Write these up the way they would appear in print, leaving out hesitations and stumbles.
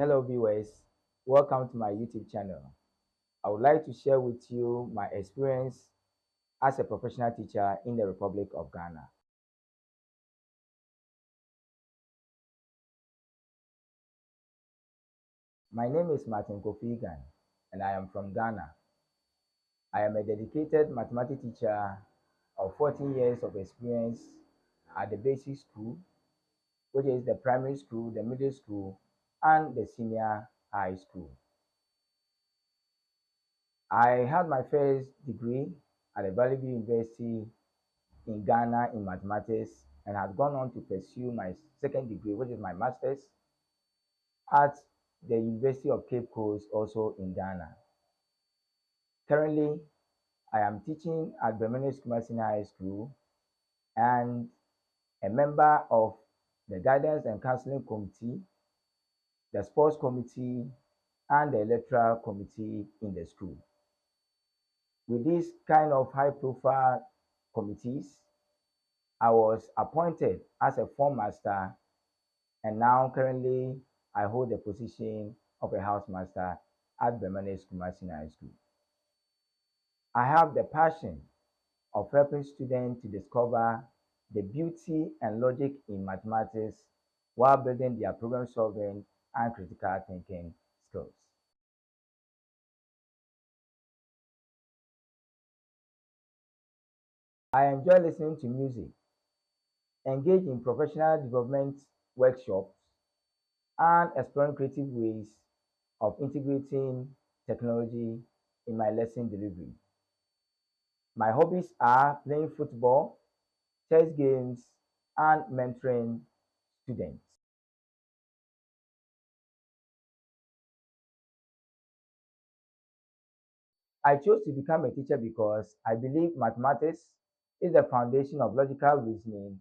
Hello viewers, welcome to my YouTube channel. I would like to share with you my experience as a professional teacher in the Republic of Ghana. My name is Martin Kofigan and I am from Ghana. I am a dedicated mathematics teacher of 14 years of experience at the basic school, which is the primary school, the middle school, and the senior high school. I had my first degree at the Valley View University in Ghana in mathematics and had gone on to pursue my second degree, which is my master's, at the University of Cape Coast, also in Ghana. Currently, I am teaching at Bermuda Senior High School and a member of the Guidance and Counseling Committee, the Sports Committee, and the Electoral Committee in the school. With these kind of high-profile committees, I was appointed as a form master, and now currently I hold the position of a housemaster at Bermuda Senior High School. I have the passion of helping students to discover the beauty and logic in mathematics while building their problem solving and critical thinking skills. I enjoy listening to music, engage in professional development workshops, and exploring creative ways of integrating technology in my lesson delivery. My hobbies are playing football, chess games, and mentoring students. I chose to become a teacher because I believe mathematics is the foundation of logical reasoning,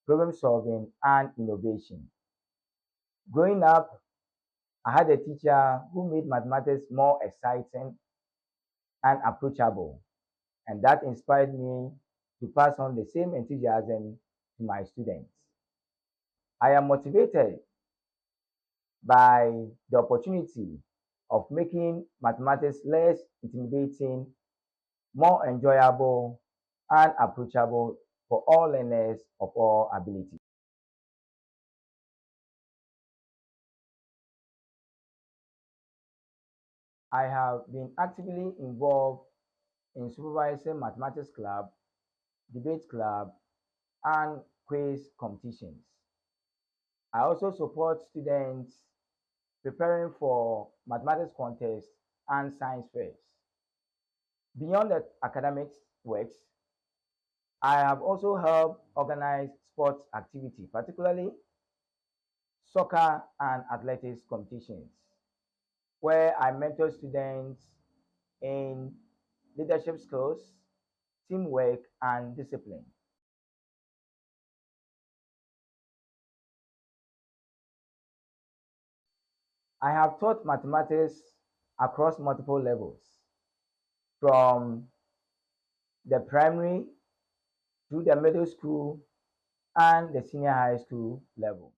problem solving, and innovation. Growing up, I had a teacher who made mathematics more exciting and approachable, and that inspired me to pass on the same enthusiasm to my students. I am motivated by the opportunity of making mathematics less intimidating, more enjoyable, and approachable for all learners of all abilities. I have been actively involved in supervising mathematics club, debate club, and quiz competitions. I also support students preparing for mathematics contests and science fairs. Beyond the academics works, I have also helped organize sports activity, particularly soccer and athletics competitions, where I mentor students in leadership skills, teamwork, and discipline. I have taught mathematics across multiple levels, from the primary through the middle school and the senior high school level.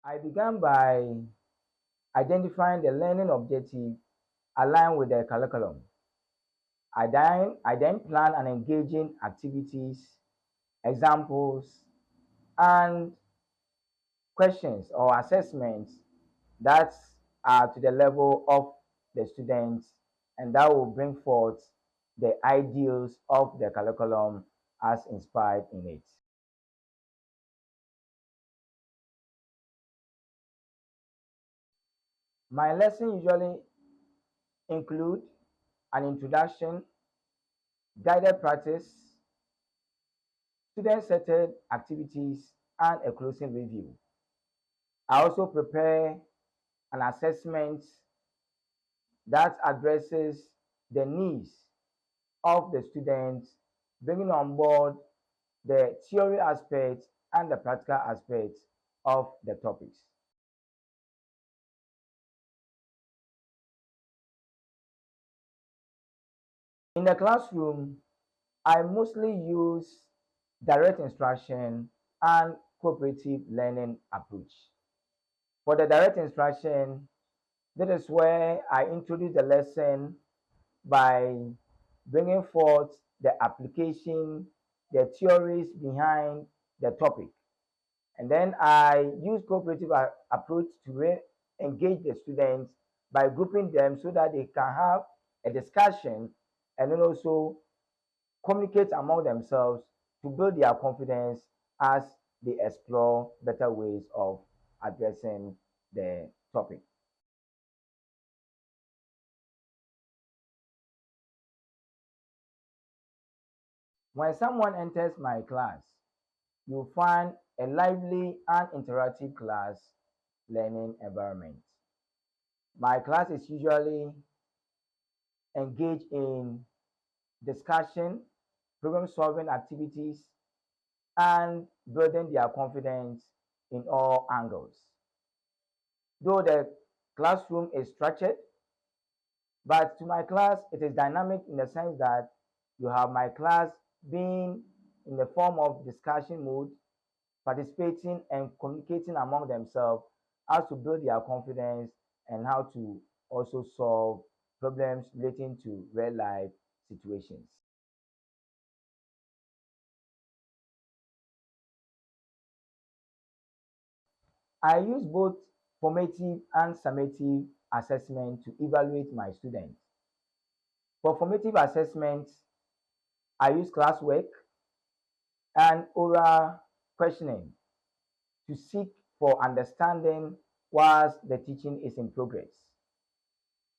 I began by identifying the learning objective aligned with the curriculum. I then plan an engaging activities, examples, and questions or assessments that are to the level of the students and that will bring forth the ideals of the curriculum as inspired in it. My lesson usually include an introduction, guided practice, student-centered activities, and a closing review. I also prepare an assessment that addresses the needs of the students, bringing on board the theory aspects and the practical aspects of the topics. In the classroom, I mostly use direct instruction, and cooperative learning approach. For the direct instruction, that is where I introduce the lesson by bringing forth the application, the theories behind the topic. And then I use cooperative approach to engage the students by grouping them so that they can have a discussion and then also communicate among themselves to build their confidence as they explore better ways of addressing the topic. When someone enters my class, you'll find a lively and interactive class learning environment. My class is usually engaged in discussion, problem solving activities, and building their confidence in all angles. Though the classroom is structured, but to my class, it is dynamic in the sense that you have my class being in the form of discussion mode, participating and communicating among themselves, how to build their confidence and how to also solve problems relating to real life situations. I use both formative and summative assessment to evaluate my students. For formative assessment, I use classwork and oral questioning to seek for understanding whilst the teaching is in progress.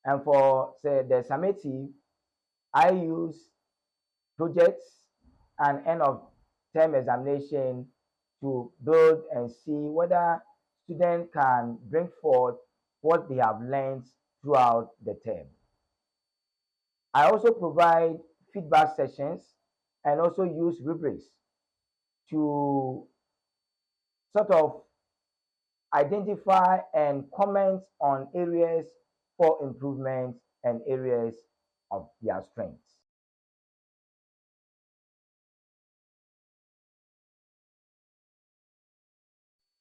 And for say the summative, I use projects and end of term examination to build and see whether students can bring forth what they have learned throughout the term. I also provide feedback sessions and also use rubrics to sort of identify and comment on areas for improvement and areas of their strengths.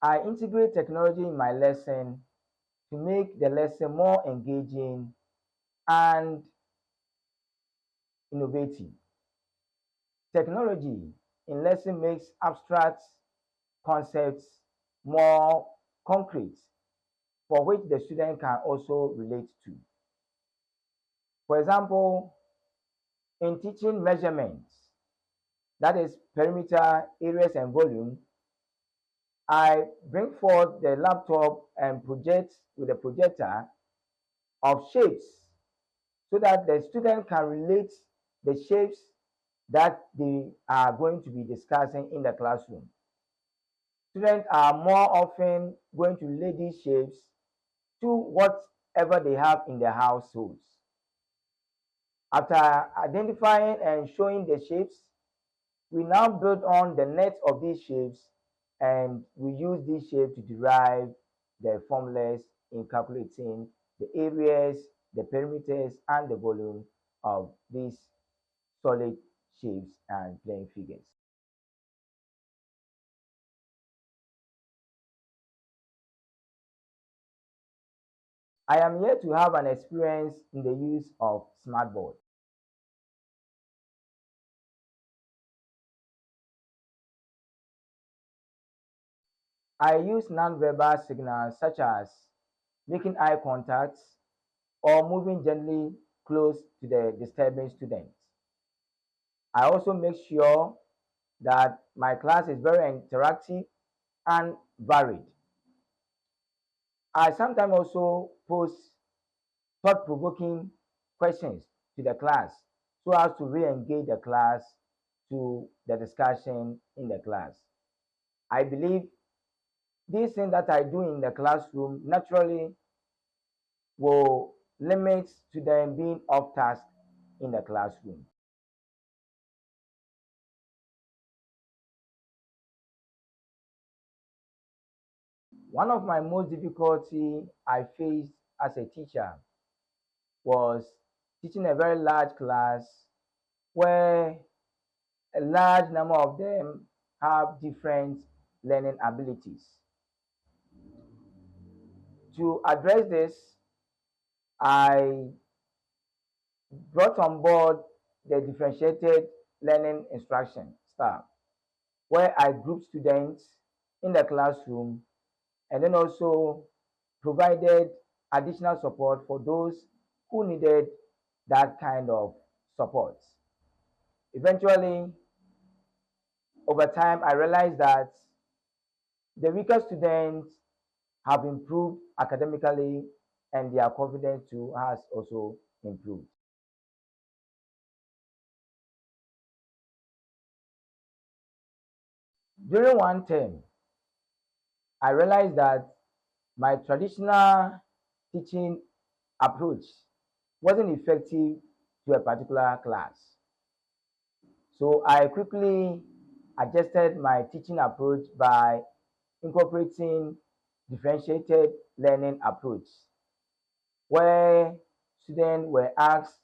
I integrate technology in my lesson to make the lesson more engaging and innovative. Technology in lesson makes abstract concepts more concrete for which the student can also relate to. For example, in teaching measurements, that is perimeter, areas, and volume, I bring forth the laptop and project with a projector of shapes so that the student can relate the shapes that they are going to be discussing in the classroom. Students are more often going to relate these shapes to whatever they have in their households. After identifying and showing the shapes, we now build on the net of these shapes and we use these shapes to derive the formulas in calculating the areas, the perimeters, and the volume of these solid shapes and plane figures. I am yet to have an experience in the use of smartboard. I use non-verbal signals such as making eye contact or moving gently close to the disturbing student. I also make sure that my class is very interactive and varied. I sometimes also pose thought-provoking questions to the class so as to re-engage the class to the discussion in the class. I believe these things that I do in the classroom naturally will limit to them being off task in the classroom. One of my most difficulty I faced as a teacher was teaching a very large class where a large number of them have different learning abilities. To address this, I brought on board the differentiated learning instruction style, where I grouped students in the classroom and then also provided additional support for those who needed that kind of support. Eventually, over time, I realized that the weaker students have improved academically and their confidence too has also improved. During one term, I realized that my traditional teaching approach wasn't effective to a particular class. So I quickly adjusted my teaching approach by incorporating differentiated learning approach, where students were asked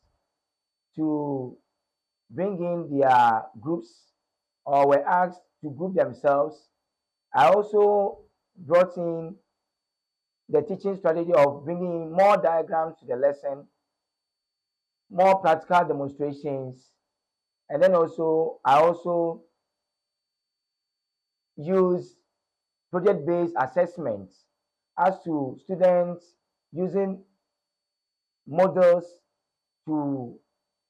to bring in their groups or were asked to group themselves. I also brought in the teaching strategy of bringing in more diagrams to the lesson, more practical demonstrations, and then I also use project-based assessments as to students using models to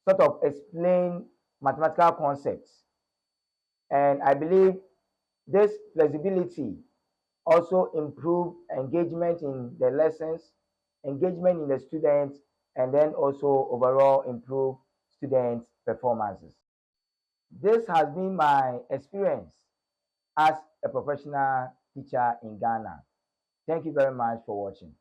sort of explain mathematical concepts. And I believe this flexibility also improve engagement in the lessons, engagement in the students, and then also overall improve students' performances. This has been my experience as a professional teacher in Ghana. Thank you very much for watching.